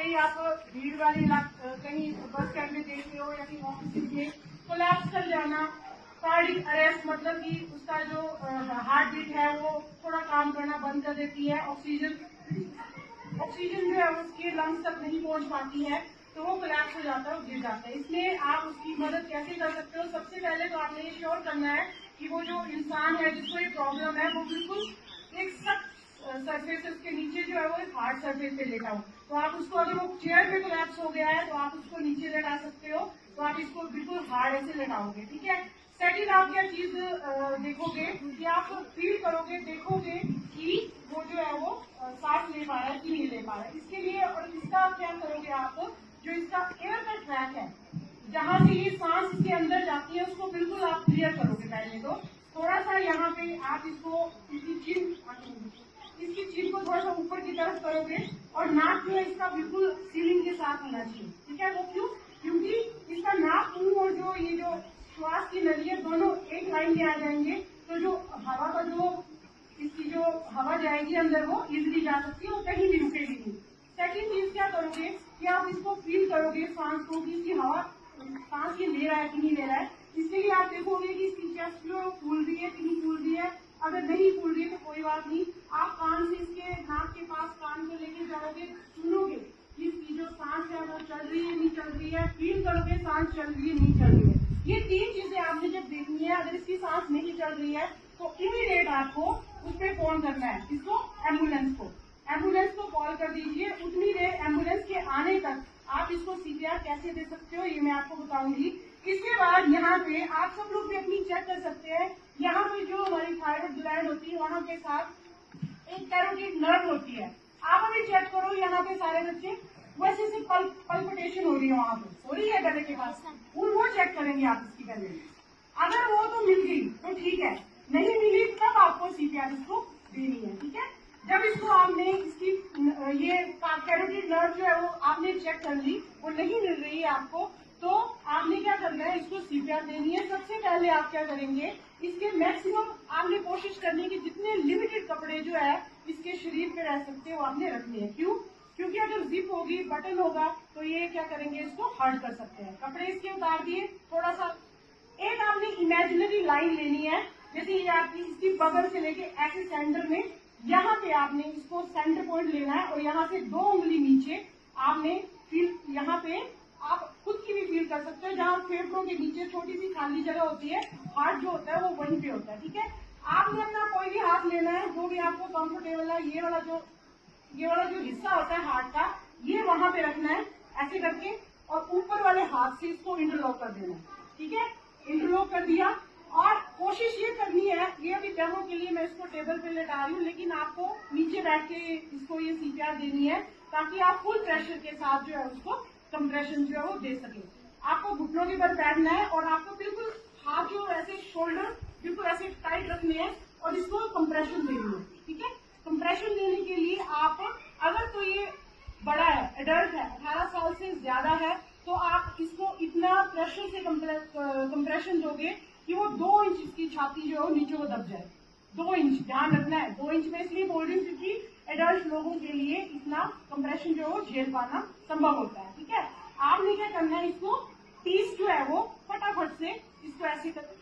कहीं आप भीड़ वाले कहीं बस स्टैंड में देख रहे हो या कहीं ऑफिस में कोलैप्स कर जाना, कार्डिक अरेस्ट मतलब कि उसका जो हार्ट बीट है वो थोड़ा काम करना बंद कर देती है, ऑक्सीजन जो है उसके लंग्स तक नहीं पहुंच पाती है, तो वो कोलैप्स हो जाता है और गिर जाता है। इसलिए आप उसकी मदद कैसे कर सकते हो? सबसे पहले तो आपने ये श्योर करना है कि वो जो इंसान है जिसको ये प्रॉब्लम है वो बिल्कुल एक सख्त सरफेस के नीचे जो है वो एक हार्ड सरफेस पे लेटा हो। तो आप उसको, अगर वो चेयर पे कोलैप्स हो गया है तो आप उसको नीचे लेटा सकते हो, तो आप इसको बिल्कुल हार्ड ऐसे लेटाओगे, ठीक है। सेकंड आप क्या चीज देखोगे कि आप फील करोगे, देखोगे कि वो जो है वो सांस ले पा रहा है कि नहीं ले पा रहा है। इसके लिए और इसका क्या करोगे आप, जो इसका एयर का ट्रैक है जहां से ये सांस इसके अंदर जाती है उसको बिल्कुल आप क्लियर करोगे। पहले तो थोड़ा सा यहाँ पे आप इसको इसकी चिन को थोड़ा सा ऊपर की तरफ करोगे और नाक जो है इसका बिल्कुल सीलिंग के साथ होना चाहिए, ठीक है। वो क्यों? क्योंकि इसका नाक, मुंह और जो ये जो श्वास की नली है दोनों एक लाइन में आ जाएंगे, तो जो हवा का जो इसकी जो हवा जाएगी अंदर वो इजिली जा सकती है और कहीं भी रुकेगी नहीं। सेकंड चीज क्या करोगे कि आप इसको फील करोगे सांस को कि इसकी हवा सांस ये ले रहा है कि नहीं ले रहा है। इसके लिए आप देखोगे कि इसकी चेस्ट जो फूल रही है कि नहीं फूल रही है। अगर नहीं फूल रही है तो कोई बात नहीं, आप कान से इसके नाक के पास कान को लेके जाओगे, सुनोगे कि इसकी जो सांस है वो चल रही है नहीं चल रही है, फील करोगे सांस चल रही है नहीं चल रही है। ये तीन चीजें आपने जब देखनी है, अगर इसकी सांस नहीं चल रही है तो इमीडिएट आपको उस पर फोन करना है, इसको एम्बुलेंस को कॉल कर दीजिए। उतनी देर एम्बुलेंस के आने तक आप इसको सीपीआर कैसे दे सकते हो ये मैं आपको बताऊंगी। इसके बाद यहाँ पे आप सब लोग भी अपनी चेक कर सकते हैं। यहाँ पे जो हमारी थायराइड ग्लैंड होती है वहाँ के साथ एक कैरोटिड नर्व होती है। आप अभी चेक करो यहाँ पे सारे बच्चे वैसे से पल्पिटेशन हो रही है, वहाँ पे हो रही है गले के पास, वो चेक करेंगे आप इसकी गले में। अगर वो तो मिल गई तो ठीक है, नहीं मिली तब आपको सीपीआर इसको देनी है, ठीक है। जब इसको आपने इसकी ये कैरोटिड नर्व जो है वो आपने चेक कर ली, वो नहीं मिल रही है आपको, तो आपने क्या करना है, इसको सीपीआर देनी है। सबसे पहले आप क्या करेंगे, इसके मैक्सिमम आपने कोशिश करनी है कि जितने लिमिटेड कपड़े जो है इसके शरीर पे रह सकते हैं वो आपने रखने हैं। क्यों? क्योंकि अगर जिप होगी, बटन होगा तो ये क्या करेंगे, इसको हर्ट कर सकते हैं। कपड़े इसके उतार दिए, थोड़ा सा एक आपने इमेजिनरी लाइन लेनी है, जैसे ये आपकी इसकी बगल से लेके ऐसे सेंटर में, यहाँ पे आपने इसको सेंटर पॉइंट लेना है और यहाँ से 2 उंगली नीचे आपने फील, यहाँ पे आप खुद की भी फील कर सकते हो, जहाँ फेफड़ों के नीचे छोटी सी खाली जगह होती है, हार्ट जो होता है वो वहीं पे होता है, ठीक है। आपने अपना कोई भी हाथ लेना है जो भी आपको कंफर्टेबल है। ये वाला जो हिस्सा होता है हार्ट का, ये वहां पे रखना है ऐसे करके, और ऊपर वाले हाथ से इसको इंटरलॉक कर देना है, ठीक है। इंटरलॉक कर दिया और कोशिश ये करनी है, ये अभी डेमो के लिए मैं इसको टेबल पे लेटा रही हूँ, लेकिन आपको नीचे बैठ के इसको ये सीपीआर देनी है ताकि आप फुल प्रेशर के साथ जो है उसको कंप्रेशन जो है वो दे सके। आपको घुटनों के बल बैठना है और आपको बिल्कुल हाथ जो ऐसे शोल्डर बिल्कुल ऐसे टाइट रखने हैं और इसको कंप्रेशन देनी है, ठीक है। कंप्रेशन देने के लिए आप, अगर तो ये बड़ा है, एडल्ट है, 18 साल से ज्यादा है, तो आप इसको इतना प्रेशर से कंप्रेशन दोगे कि वो 2 इंच इसकी छाती जो है नीचे को दब जाए। 2 इंच ध्यान रखना है, 2 इंच में इसलिए बोल रही हूँ क्योंकि एडल्ट लोगों के लिए इतना कंप्रेशन जो है वो झेल पाना संभव होता है, ठीक है। आपने क्या करना है, इसको 30 जो है वो फटाफट से इसको ऐसे कर,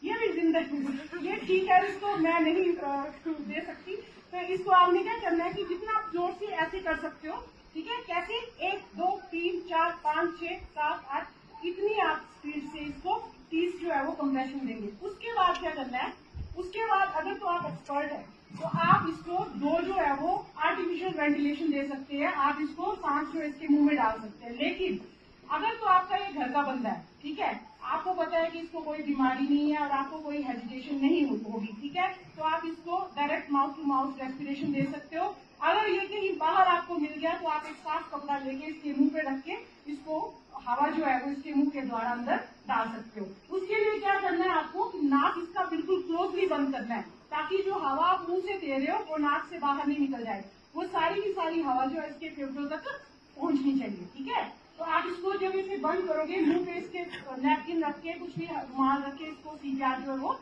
ये भी जिंदगी ये ठीक है, इसको मैं नहीं दे सकती, तो इसको आपने क्या करना है कि जितना आप जोर से ऐसे कर सकते हो, ठीक है। कैसे? 1 2 3 4 5 6 7 8 इतनी आप स्पीड से इसको 30 जो है वो कंप्रेशन देंगे। उसके बाद क्या करना है, उसके बाद अगर तो आप एक्सपर्ट है तो आप इसको 2 जो है वो आर्टिफिशियल वेंटिलेशन दे सकते हैं, आप इसको सांस जो इसके मुंह में डाल सकते हैं। लेकिन अगर तो आपका ये घर का बंदा है, ठीक है, आपको पता है कि इसको कोई बीमारी नहीं है और आपको कोई हेजिटेशन नहीं होगी, ठीक है, तो आप इसको direct mouth to mouth respiration दे सकते हो। अगर ये कहीं बाहर आपको मिल गया तो आप एक साफ कपड़ा लेके इसके मुंह पे रख के इसको हवा जो है वो इसके मुंह के द्वारा अंदर डाल सकते हो। उसके लिए क्या करना है आपको, नाक इसका बिल्कुल क्लोजली बंद करना है ताकि जो हवा आप मुंह से दे रहे हो वो नाक से बाहर नहीं निकल जाए, वो सारी की सारी हवा जो है इसके फेफड़ों तक पहुंचनी चाहिए, ठीक है। तो आप इसको जब इसे बंद करोगे, मुंह पे इसके नैपकिन रख के, कुछ भी रुमाल रख के इसको सीपीआर जो है वो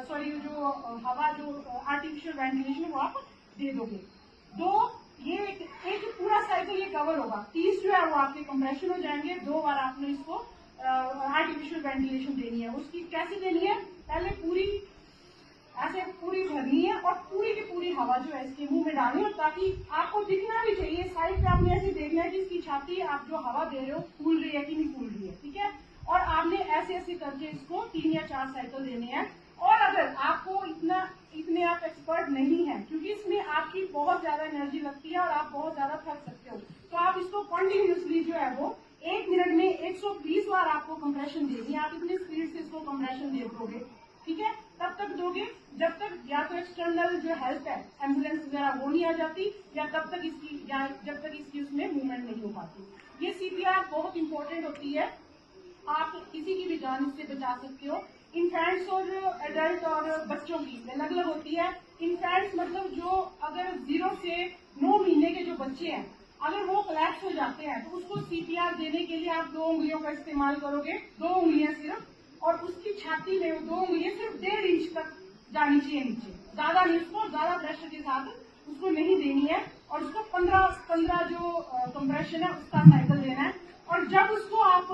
सॉरी जो हवा जो आर्टिफिशियल वेंटिलेशन है वो आप दे दोगे। 2 ये एक पूरा साइकिल ये कवर होगा। 30 जो है वो आपके कंप्रेशन हो जाएंगे। 2 बार आपने इसको आर्टिफिशियल वेंटिलेशन देनी है। उसकी कैसे देनी है, पहले पूरी ऐसे पूरी भरनी है और पूरी की पूरी हवा जो है इसके मुंह में डालनी है, ताकि आपको दिखना भी चाहिए। साइड पे आपने ऐसे देखना है कि इसकी छाती आप जो हवा दे रहे हो फूल रही है कि नहीं फूल रही है, ठीक है। और आपने ऐसे ऐसे करके इसको 3 या 4 साइकिल देने हैं। और अगर आपको इतने आप एक्सपर्ट नहीं है, क्योंकि इसमें आपकी बहुत ज्यादा एनर्जी लगती है और आप बहुत ज्यादा थक सकते हो, तो आप इसको कंटिन्यूसली जो है वो 1 मिनट में 120 बार आपको कंप्रेशन देनी है। आप इतनी स्पीड से इसको कंप्रेशन दे दोगे, ठीक है, तब तक दोगे जब तक या तो एक्सटर्नल जो हेल्प है, एम्बुलेंस वगैरह वो नहीं आ जाती, या तब तक इसकी या जब तक इसकी उसमें मूवमेंट नहीं हो पाती। ये सीपीआर बहुत इंपॉर्टेंट होती है। आप किसी की भी जान इससे बचा सकते हो। इन्फेंट्स और एडल्ट और बच्चों की अलग अलग होती है। इन्फेंट्स मतलब जो अगर 0 से 9 महीने के जो बच्चे हैं, अगर वो कोलैप्स हो जाते हैं तो उसको सीपीआर देने के लिए आप 2 उंगलियों का इस्तेमाल करोगे, 2 उंगलियां सिर्फ, और उसकी छाती में 2 उंगलियां सिर्फ 1.5 इंच तक जानी चाहिए नीचे, ज्यादा नहीं। उसको ज्यादा प्रेशर के साथ उसको नहीं देनी है। और उसको 15 जो कंप्रेशन है उसका साइकिल देना है। और जब उसको आप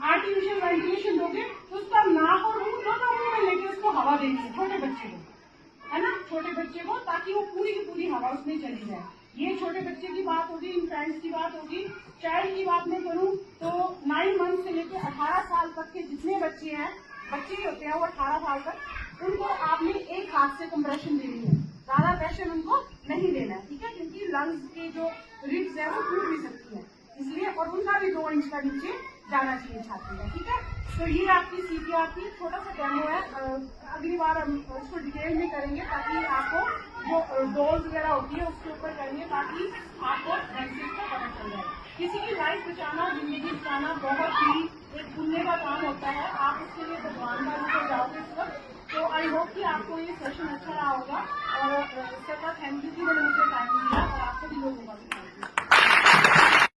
आर्टिफिशियल वेंटिलेशन दोगे तो उसका नाक और मुंह दोनों मुंह में लेके उसको हवा देनी है, छोटे बच्चे को, है ना, छोटे बच्चे को, ताकि वो पूरी की पूरी हवा उसमें चली जाए। ये छोटे बच्चे की बात होगी, इन्फेंट्स की बात होगी। चाइल्ड की बात मैं करूं तो 9 मंथ से लेकर 18 साल तक के जितने बच्चे हैं, बच्चे ही होते हैं वो 18 साल तक, उनको आपने एक हाथ से कंप्रेशन देनी है, ज्यादा प्रेशर उनको नहीं देना है, ठीक है, क्योंकि लंग्स के जो रिब्स है वो टूट भी सकती है इसलिए, और उनका भी 2 इंच का नीचे जाना चाहिए छाती में, ठीक है। तो ये आपकी सीपीआर की छोटा सा डेमो है। अगली बार हम उसको डिटेल में करेंगे, ताकि आपको जो डोज वगैरह होती है उसके ऊपर करेंगे, ताकि आपको बेनिफिट का पता चल जाए। किसी की लाइफ बचाना, जिंदगी बचाना बहुत ही एक पुण्य का काम होता है। आप उसके लिए भगवान का रूप हो जाओगे इस वक्त। तो आई होप कि आपको ये सेशन अच्छा रहा होगा। और सबका